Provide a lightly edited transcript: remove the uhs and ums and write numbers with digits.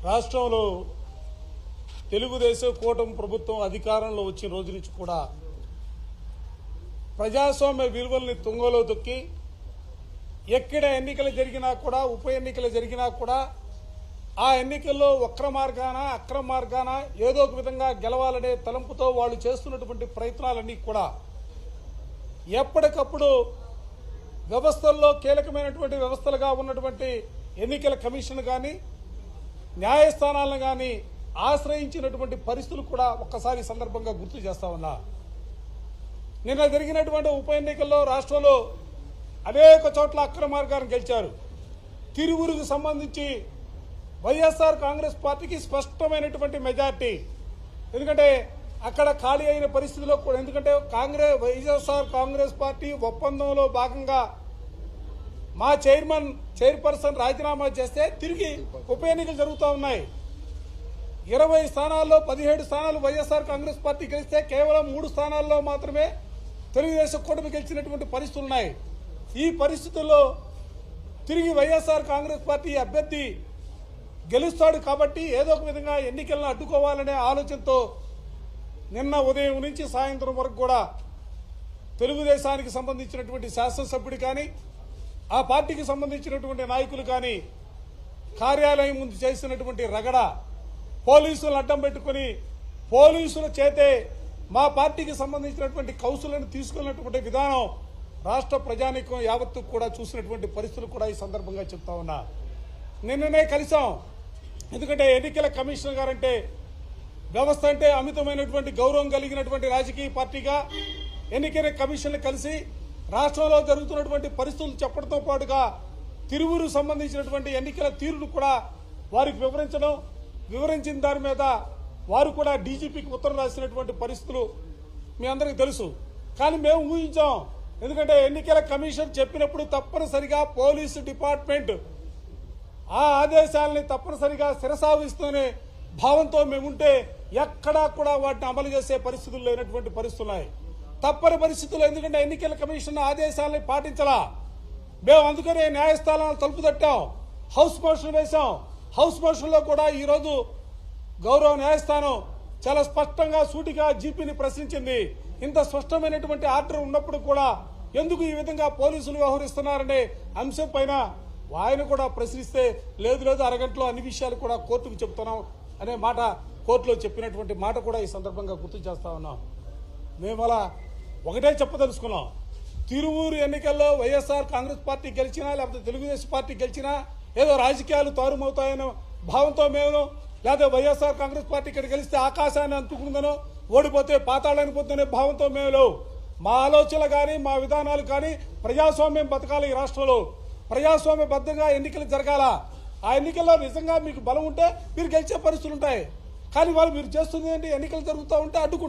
రాష్ట్రంలో తెలుగుదేశం కూటమి ప్రభుత్వం అధికారంలో వచ్చిన రోజు నుంచి కూడా ప్రజాస్వామ్య విలువల్ని తుంగలో తొక్కి ఎక్కడ ఎన్నికలు జరిగినా కూడా ఉప ఎన్నికలు జరిగినా కూడా ఆ ఎన్నికల్లో అక్రమ మార్గాన ఏదో ఒక విధంగా గెలవాలనే తలంపుతో వాళ్ళు చేస్తున్నటువంటి ప్రయత్నాలన్నీ కూడా ఎప్పటికప్పుడు వ్యవస్థల్లో కీలకమైనటువంటి వ్యవస్థలుగా ఉన్నటువంటి ఎన్నికల కమిషన్ కానీ న్యాయస్థానాలను కానీ ఆశ్రయించినటువంటి పరిస్థితులు కూడా ఒక్కసారి సందర్భంగా గుర్తు చేస్తా ఉన్నా. నిన్న జరిగినటువంటి ఉప ఎన్నికల్లో రాష్ట్రంలో అనేక చోట్ల అక్రమ మార్గాన్ని గెలిచారు. తిరువురుకు సంబంధించి వైఎస్ఆర్ కాంగ్రెస్ పార్టీకి స్పష్టమైనటువంటి మెజార్టీ. ఎందుకంటే అక్కడ ఖాళీ అయిన పరిస్థితిలో కూడా, ఎందుకంటే వైఎస్ఆర్ కాంగ్రెస్ పార్టీ ఒప్పందంలో భాగంగా మా చైర్పర్సన్ రాజీనామా చేస్తే తిరిగి ఉప ఎన్నికలు జరుగుతూ ఉన్నాయి. 20 స్థానాల్లో 17 స్థానాలు వైఎస్ఆర్ కాంగ్రెస్ పార్టీ గెలిస్తే కేవలం 3 స్థానాల్లో మాత్రమే తెలుగుదేశం కూటమి గెలిచినటువంటి పరిస్థితులు ఉన్నాయి. ఈ పరిస్థితుల్లో తిరిగి వైఎస్ఆర్ కాంగ్రెస్ పార్టీ అభ్యర్థి గెలుస్తాడు కాబట్టి ఏదో ఒక విధంగా ఎన్నికలను అడ్డుకోవాలనే ఆలోచనతో నిన్న ఉదయం నుంచి సాయంత్రం వరకు కూడా తెలుగుదేశానికి సంబంధించినటువంటి శాసనసభ్యుడు కానీ ఆ పార్టీకి సంబంధించినటువంటి నాయకులు కానీ కార్యాలయం ముందు చేసినటువంటి రగడ, పోలీసులను అడ్డం పెట్టుకుని పోలీసుల చేతే మా పార్టీకి సంబంధించినటువంటి కౌన్సిల్ను తీసుకున్నటువంటి విధానం రాష్ట్ర ప్రజానీకం యావత్తు కూడా చూసినటువంటి పరిస్థితులు కూడా ఈ సందర్భంగా చెప్తా ఉన్నా. నిన్ననే కలిసాం. ఎందుకంటే ఎన్నికల కమిషనర్ గారంటే వ్యవస్థ అంటే అమితమైనటువంటి గౌరవం కలిగినటువంటి రాజకీయ పార్టీగా ఎన్నికల కమిషన్లు కలిసి రాష్ట్రంలో జరుగుతున్నటువంటి పరిస్థితులు చెప్పడంతో పాటుగా తిరువురు సంబంధించినటువంటి ఎన్నికల తీరును కూడా వారికి వివరించిన దాని మీద వారు కూడా డీజీపీకి ఉత్తరం రాసినటువంటి పరిస్థితులు మీ అందరికీ తెలుసు. కానీ మేము ఊహించాం. ఎందుకంటే ఎన్నికల కమిషన్ చెప్పినప్పుడు తప్పనిసరిగా పోలీసు డిపార్ట్మెంట్ ఆ ఆదేశాలని తప్పనిసరిగా శిరసావహిస్తూనే భావంతో మేముంటే ఎక్కడా కూడా వాటిని అమలు చేసే పరిస్థితులు లేనటువంటి పరిస్థితులు ఉన్నాయి. తప్పని పరిస్థితులు. ఎందుకంటే ఎన్నికల కమిషన్ ఆదేశాలని పాటించాలా. మేము అందుకనే న్యాయస్థానాలు తలుపు తట్టాం, హౌస్ మోషన్ వేశాం. హౌస్ మోషన్లో కూడా ఈరోజు గౌరవ న్యాయస్థానం చాలా స్పష్టంగా సూటిగా జీపీని ప్రశ్నించింది. ఇంత స్పష్టమైనటువంటి ఆర్డర్ ఉన్నప్పుడు కూడా ఎందుకు ఈ విధంగా పోలీసులు వ్యవహరిస్తున్నారనే అంశం పైన ఆయన కూడా ప్రశ్నిస్తే లేదు అరగంటలో అన్ని విషయాలు కూడా కోర్టుకు చెప్తున్నాం అనే మాట కోర్టులో చెప్పినటువంటి మాట కూడా ఈ సందర్భంగా గుర్తు చేస్తా ఉన్నాం. మేము అలా ఒకటే చెప్పదలుచుకున్నాం. తిరువూరు ఎన్నికల్లో వైఎస్ఆర్ కాంగ్రెస్ పార్టీ గెలిచినా లేకపోతే తెలుగుదేశం పార్టీ గెలిచినా ఏదో రాజకీయాలు తారుమవుతాయనే భావంతో మేము, లేకపోతే వైఎస్ఆర్ కాంగ్రెస్ పార్టీ ఇక్కడ గెలిస్తే ఆకాశాన్ని అందుకుందనో ఓడిపోతే పాతాళానికి పోతుందనే భావంతో మేము లేవు. మా ఆలోచనలు కానీ మా విధానాలు కానీ ప్రజాస్వామ్యం బతకాలి. ఈ రాష్ట్రంలో ప్రజాస్వామ్యబద్ధంగా ఎన్నికలు జరగాల. ఆ ఎన్నికల్లో నిజంగా మీకు బలం ఉంటే మీరు గెలిచే పరిస్థితులు ఉంటాయి. కానీ వాళ్ళు మీరు చేస్తుంది ఏంటి, ఎన్నికలు జరుగుతూ ఉంటే అడ్డుకుంటారు.